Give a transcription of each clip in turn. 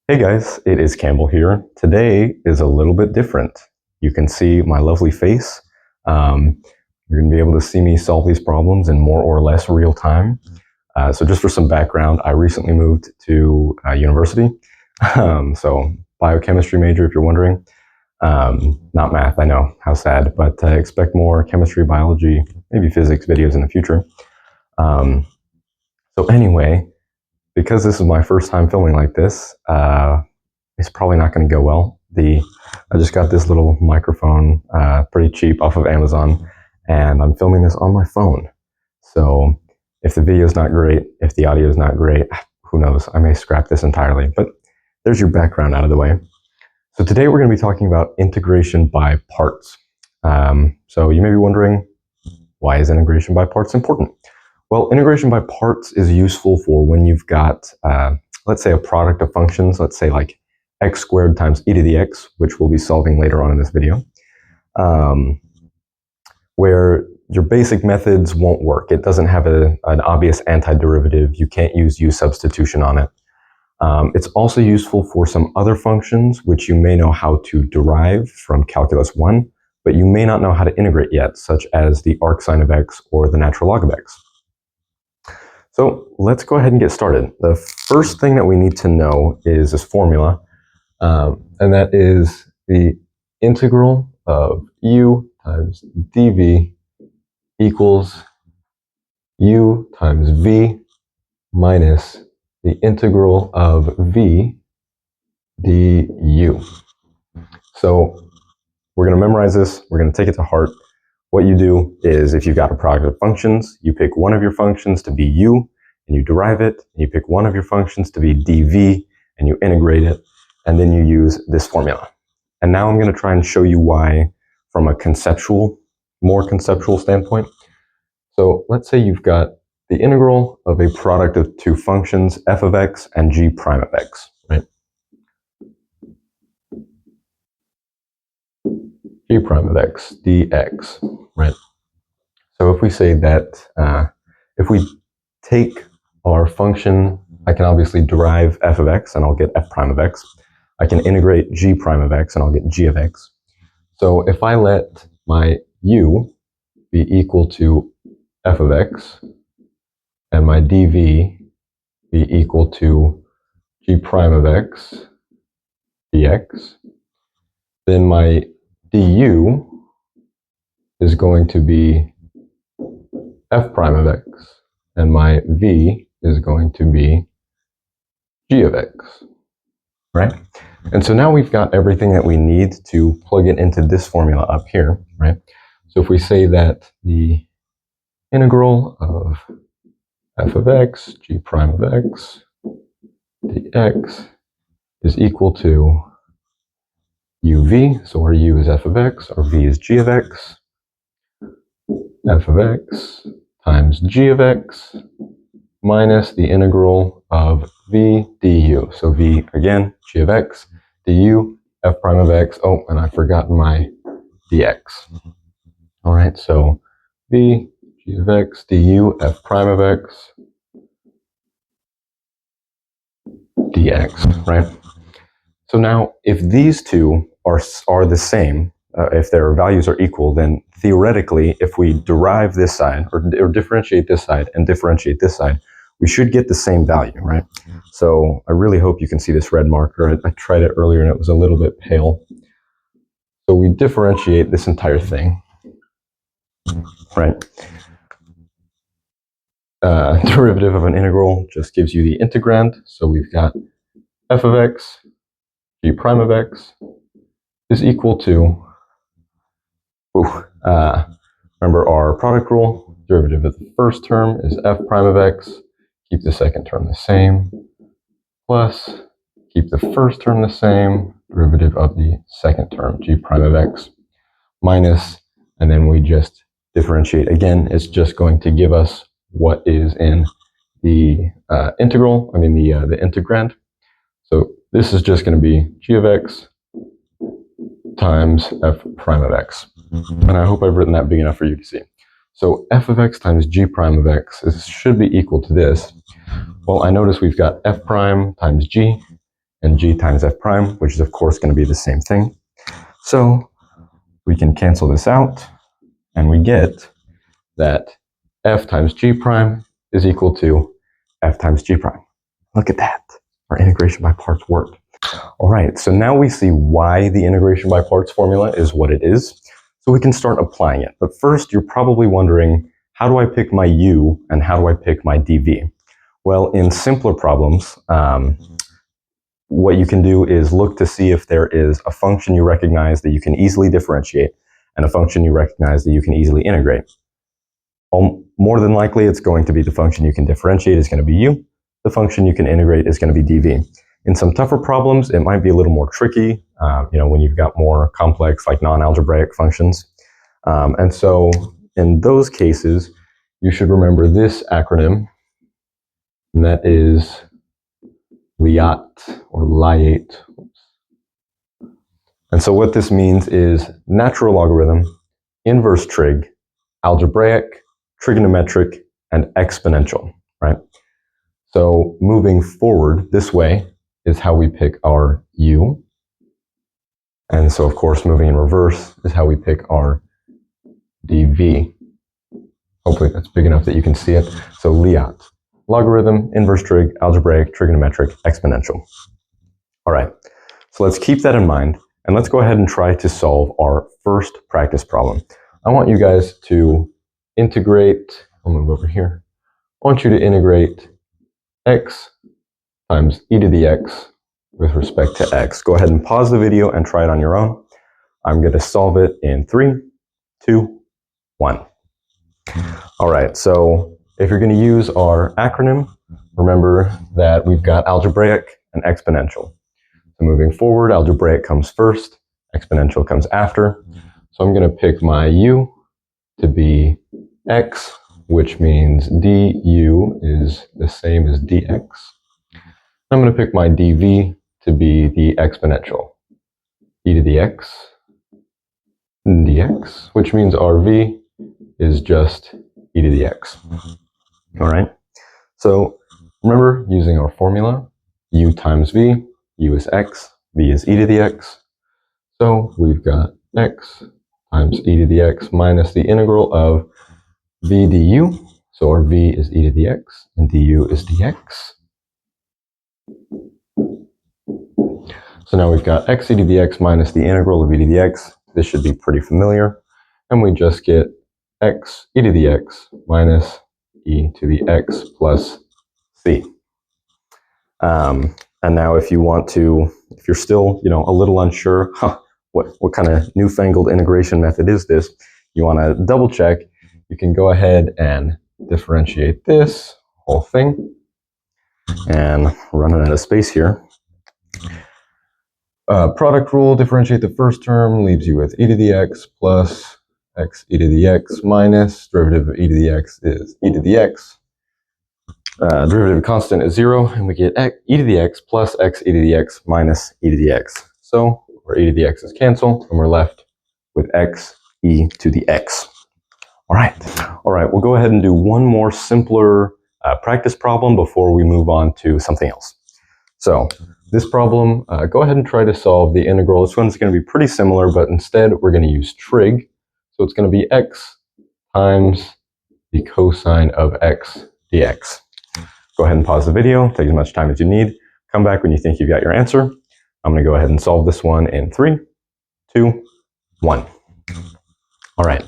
Hey guys, it is Campbell here. Today is a little bit different. You can see my lovely face. You're going to be able to see me solve these problems in more or less real time. So just for some background, I recently moved to university. So biochemistry major, if you're wondering. Not math, I know, how sad, but expect more chemistry, biology, maybe physics videos in the future. So anyway, because this is my first time filming like this, it's probably not going to go well. I just got this little microphone, pretty cheap off of Amazon, and I'm filming this on my phone. So if the video is not great, if the audio is not great, who knows? I may scrap this entirely, but there's your background out of the way. So today we're going to be talking about integration by parts. So you may be wondering, why is integration by parts important? Well, integration by parts is useful for when you've got, let's say, a product of functions, let's say like x squared times e to the x, which we'll be solving later on in this video, where your basic methods won't work. It doesn't have an obvious antiderivative. You can't use u substitution on it. It's also useful for some other functions, which you may know how to derive from Calculus 1, but you may not know how to integrate yet, such as the arcsine of x or the natural log of x. So let's go ahead and get started. The first thing that we need to know is this formula, and that is the integral of u times dv equals u times v minus the integral of v du. So we're going to memorize this. We're going to take it to heart. What you do is, if you've got a product of functions, you pick one of your functions to be u, and you derive it, and you pick one of your functions to be dv, and you integrate it, and then you use this formula. And now I'm going to try and show you why from a more conceptual standpoint. So let's say you've got the integral of a product of two functions, f of x and g prime of x, right? G prime of x dx, right? So if we say that, if we take our function, I can obviously derive f of x and I'll get f prime of x. I can integrate g prime of x and I'll get g of x. So if I let my u be equal to f of x and my dv be equal to g prime of x dx, then my du is going to be f prime of x, and my v is going to be g of x, right? And so now we've got everything that we need to plug it into this formula up here, right? So if we say that the integral of f of x, g prime of x, dx is equal to uv, so our u is f of x, our v is g of x, f of x times g of x minus the integral of v du. So v, again, g of x, du, f prime of x, oh, and I've forgotten my dx. All right, so v, g of x, du, f prime of x, dx, right? So now, if these two are the same, if their values are equal, then theoretically, if we derive this side, or differentiate this side and differentiate this side, we should get the same value, right? So I really hope you can see this red marker. I tried it earlier and it was a little bit pale. So we differentiate this entire thing, right? Derivative of an integral just gives you the integrand. So we've got f of x, g prime of x is equal to, remember our product rule, derivative of the first term is f prime of x, keep the second term the same, plus keep the first term the same, derivative of the second term, g prime of x, minus, and then we just differentiate again. It's just going to give us what is in the integral, the integrand. So this is just going to be g of x times f prime of x. And I hope I've written that big enough for you to see. So f of x times g prime of x should be equal to this. Well, I notice we've got f prime times g, and g times f prime, which is of course going to be the same thing. So we can cancel this out, and we get that f times g prime is equal to f times g prime. Look at that. Our integration by parts worked. All right, so now we see why the integration by parts formula is what it is. So we can start applying it. But first, you're probably wondering, how do I pick my u and how do I pick my dv? Well, in simpler problems, what you can do is look to see if there is a function you recognize that you can easily differentiate and a function you recognize that you can easily integrate. More than likely, it's going to be the function you can differentiate is going to be u. The function you can integrate is going to be dv. In some tougher problems, it might be a little more tricky, when you've got more complex, like non-algebraic functions. And so in those cases, you should remember this acronym, and that is LIAT, or LIAT. And so what this means is natural logarithm, inverse trig, algebraic, trigonometric, and exponential, right? So moving forward this way is how we pick our u. And so, of course, moving in reverse is how we pick our dv. Hopefully that's big enough that you can see it. So LIAT, logarithm, inverse trig, algebraic, trigonometric, exponential. All right, so let's keep that in mind, and let's go ahead and try to solve our first practice problem. I want you guys to integrate, I'll move over here. I want you to integrate x times e to the x with respect to x. Go ahead and pause the video and try it on your own. I'm going to solve it in 3, 2, 1. All right, so if you're going to use our acronym, remember that we've got algebraic and exponential. So moving forward, algebraic comes first, exponential comes after. So I'm going to pick my u to be x, which means du is the same as dx. I'm going to pick my dv to be the exponential, e to the x dx, which means our v is just e to the x. All right, so remember using our formula, u times v, u is x, v is e to the x. So we've got x times e to the x minus the integral of v du. So our v is e to the x and du is dx. So now we've got x e to the x minus the integral of e to the x. This should be pretty familiar. And we just get x e to the x minus e to the x plus c. And now if you want to, if you're still, a little unsure, what kind of newfangled integration method is this? You want to double check. You can go ahead and differentiate this whole thing. And running out of space here. Product rule, differentiate the first term, leaves you with e to the x plus x e to the x minus derivative of e to the x is e to the x. Derivative constant is 0, and we get e to the x plus x e to the x minus e to the x. So our e to the x's cancel, and we're left with x e to the x. All right, we'll go ahead and do one more simpler practice problem before we move on to something else. So this problem, go ahead and try to solve the integral. This one's going to be pretty similar, but instead we're going to use trig. So it's going to be x times the cosine of x dx. Go ahead and pause the video, take as much time as you need. Come back when you think you've got your answer. I'm going to go ahead and solve this one in 3, 2, 1. All right.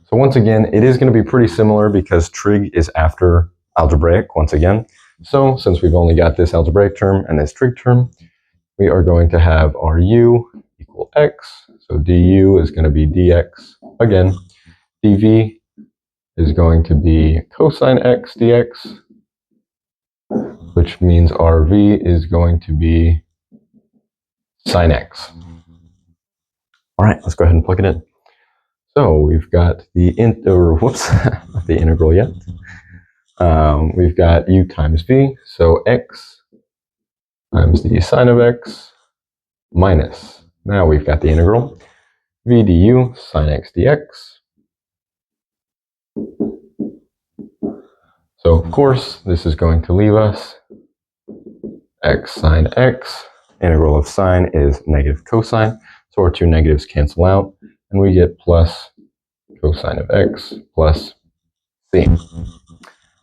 So once again, it is going to be pretty similar because trig is after algebraic once again. So since we've only got this algebraic term and this trig term, we are going to have our u equal x. So du is going to be dx again. dv is going to be cosine x dx, which means our v is going to be sine x. All right, let's go ahead and plug it in. So we've got the not the integral yet. We've got u times v, so x times the sine of x minus, now we've got the integral, v du sine x dx. So of course, this is going to leave us x sine x integral of sine is negative cosine. So our two negatives cancel out, and we get plus cosine of x plus c.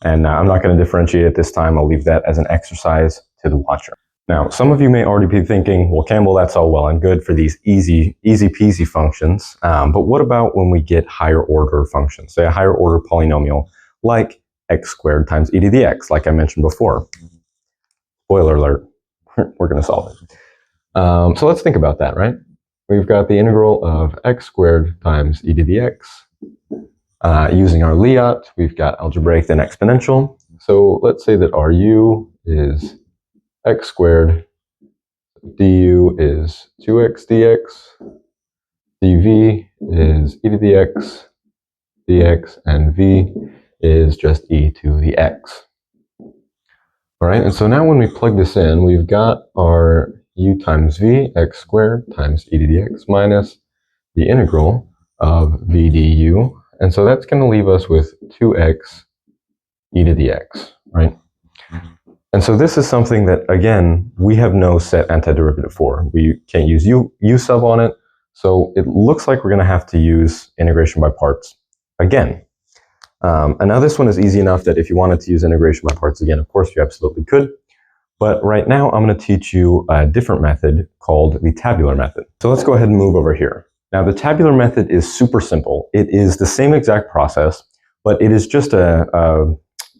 And I'm not going to differentiate it this time. I'll leave that as an exercise to the watcher. Now, some of you may already be thinking, well, Campbell, that's all well and good for these easy peasy functions. But what about when we get higher order functions, say a higher order polynomial like x squared times e to the x, like I mentioned before? Spoiler alert, we're going to solve it. So let's think about that, right? We've got the integral of x squared times e to the x. Using our Liot, we've got algebraic then exponential. So let's say that our u is x squared, du is 2x dx, dv is e to the x dx, and v is just e to the x. All right, and so now when we plug this in, we've got our u times v, x squared times e to the x minus the integral of v du. And so that's going to leave us with 2x e to the x, right? And so this is something that, again, we have no set antiderivative for. We can't use u sub on it. So it looks like we're going to have to use integration by parts again. And now this one is easy enough that if you wanted to use integration by parts again, of course, you absolutely could. But right now, I'm going to teach you a different method called the tabular method. So let's go ahead and move over here. Now, the tabular method is super simple. It is the same exact process, but it is just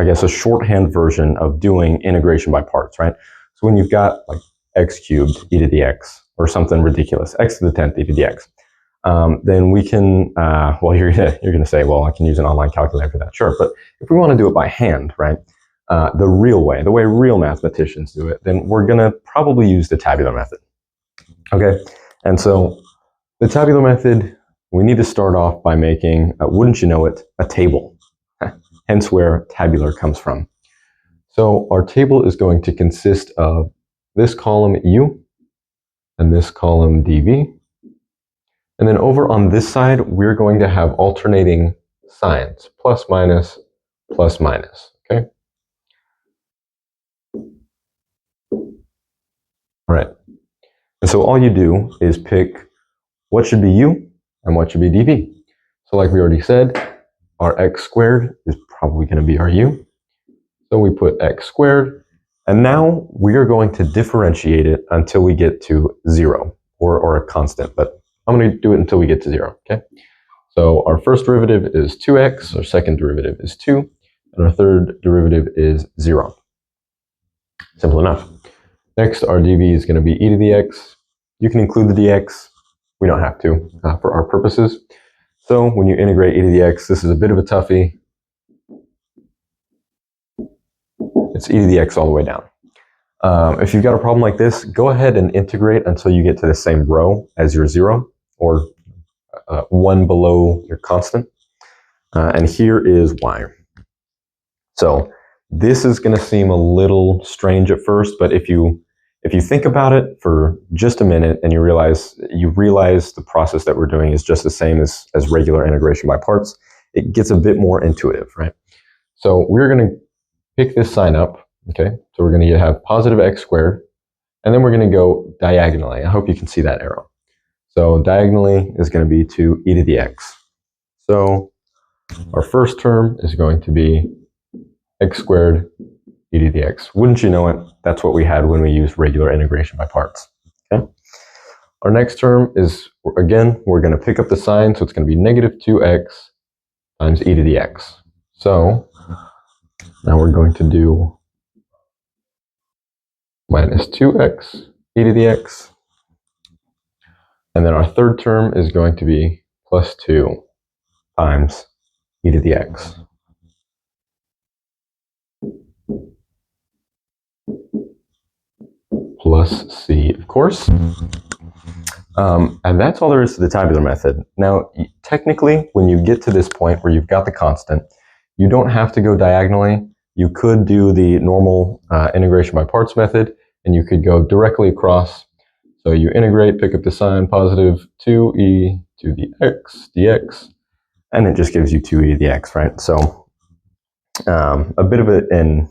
I guess, a shorthand version of doing integration by parts, right? So when you've got like x cubed e to the x, or something ridiculous, x to the 10th e to the x, then we can, well, you're gonna say, well, I can use an online calculator for that, sure. But if we want to do it by hand, right, the real way, the way real mathematicians do it, then we're gonna probably use the tabular method. Okay, and so the tabular method, we need to start off by making, wouldn't you know it, a table. Hence where tabular comes from. So our table is going to consist of this column u and this column dv. And then over on this side, we're going to have alternating signs, plus minus, okay? All right. And so all you do is pick what should be u and what should be dv. So like we already said, our x squared is probably going to be our u. So we put x squared, and now we are going to differentiate it until we get to 0, or a constant, but I'm going to do it until we get to 0, okay? So our first derivative is 2x, our second derivative is 2, and our third derivative is 0. Simple enough. Next, our dv is going to be e to the x. You can include the dx. We don't have to for our purposes. So when you integrate e to the x, this is a bit of a toughie. It's e to the x all the way down. If you've got a problem like this, go ahead and integrate until you get to the same row as your 0, or 1 below your constant. And here is why. So this is going to seem a little strange at first, but if you think about it for just a minute and you realize the process that we're doing is just the same as regular integration by parts, it gets a bit more intuitive, right? So we're going to pick this sign up, okay? So we're going to have positive x squared, and then we're going to go diagonally. I hope you can see that arrow. So diagonally is going to be to e to the x. So our first term is going to be x squared e to the x. Wouldn't you know it? That's what we had when we used regular integration by parts. Okay. Our next term is, again, we're going to pick up the sign, so it's going to be negative 2x times e to the x. So now we're going to do minus 2x e to the x. And then our third term is going to be plus 2 times e to the x. Plus c, of course. And that's all there is to the tabular method. Now, technically, when you get to this point where you've got the constant, you don't have to go diagonally. You could do the normal integration by parts method, and you could go directly across. So you integrate, pick up the sign, positive 2e to the x dx, and it just gives you 2e to the x, right? So a bit of an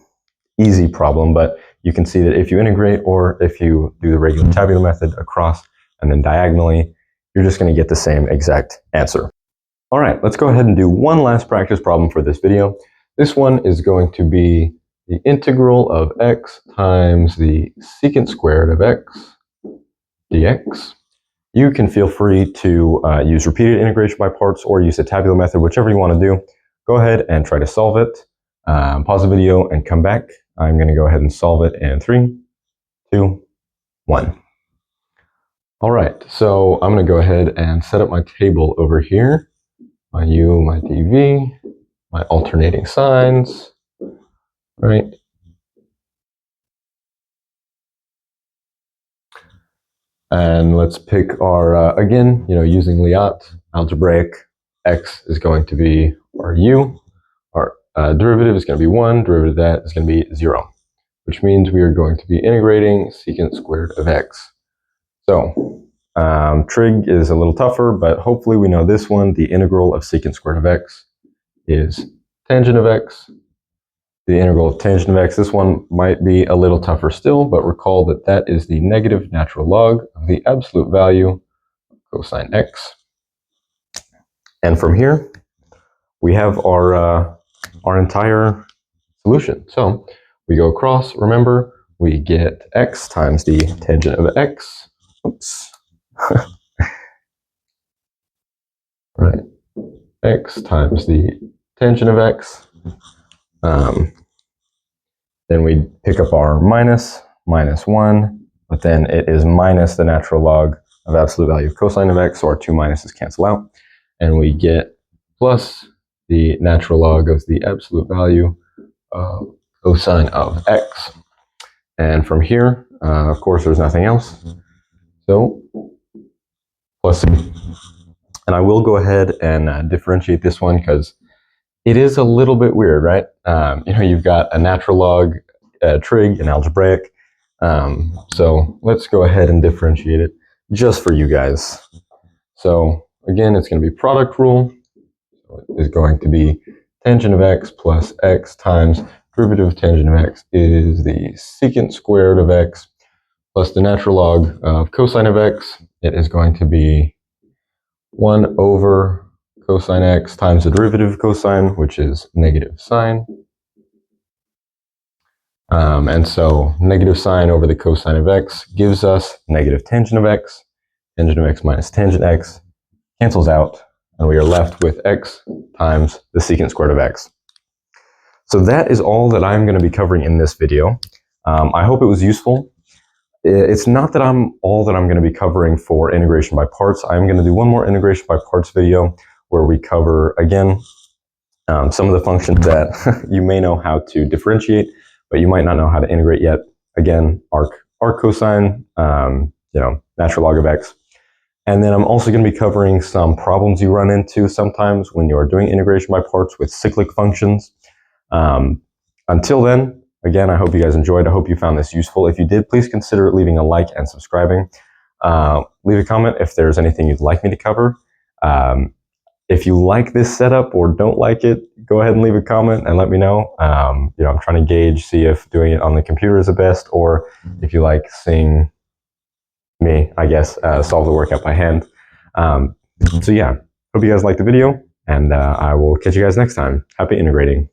easy problem, but you can see that if you integrate or if you do the regular tabular method across and then diagonally, you're just going to get the same exact answer. All right, let's go ahead and do one last practice problem for this video. This one is going to be the integral of x times the secant squared of x dx. You can feel free to use repeated integration by parts or use the tabular method, whichever you want to do. Go ahead and try to solve it. Pause the video and come back. I'm going to go ahead and solve it in 3, 2, 1. All right, so I'm going to go ahead and set up my table over here. My U, my dv, my alternating signs, right? And let's pick our, again, using Liat, algebraic, x is going to be our u, our derivative is going to be 1, derivative of that is going to be 0, which means we are going to be integrating secant squared of x. So, trig is a little tougher, but hopefully we know this one. The integral of secant squared of x is tangent of x. The integral of tangent of x, this one might be a little tougher still, but recall that that is the negative natural log of the absolute value of cosine x. And from here, we have our entire solution. So we go across, remember, we get x times the tangent of x. Oops. Right. X times the tangent of x. Then we pick up our minus 1, but then it is minus the natural log of absolute value of cosine of x, so our two minuses cancel out. And we get plus the natural log of the absolute value of cosine of x. And from here, of course, there's nothing else. So plus, and I will go ahead and differentiate this one because it is a little bit weird, right? You've got a natural log, trig, and algebraic. So let's go ahead and differentiate it just for you guys. So again, it's going to be product rule. So it is going to be tangent of x plus x times derivative of tangent of x is the secant squared of x plus the natural log of cosine of x. It is going to be 1 over cosine x times the derivative of cosine, which is negative sine. And so negative sine over the cosine of x gives us negative tangent of x. Tangent of x minus tangent x cancels out, and we are left with x times the secant squared of x. So that is all that I'm going to be covering in this video. I hope it was useful. It's not that all that I'm going to be covering for integration by parts. I'm going to do one more integration by parts video where we cover, again, some of the functions that you may know how to differentiate, but you might not know how to integrate yet. Again, arc cosine, natural log of x. And then I'm also going to be covering some problems you run into sometimes when you are doing integration by parts with cyclic functions. Until then, again, I hope you guys enjoyed. I hope you found this useful. If you did, please consider leaving a like and subscribing. Leave a comment if there's anything you'd like me to cover. If you like this setup or don't like it, go ahead and leave a comment and let me know. I'm trying to gauge, see if doing it on the computer is the best, or if you like seeing me, I guess, solve the workout by hand. So yeah, hope you guys liked the video, and I will catch you guys next time. Happy integrating.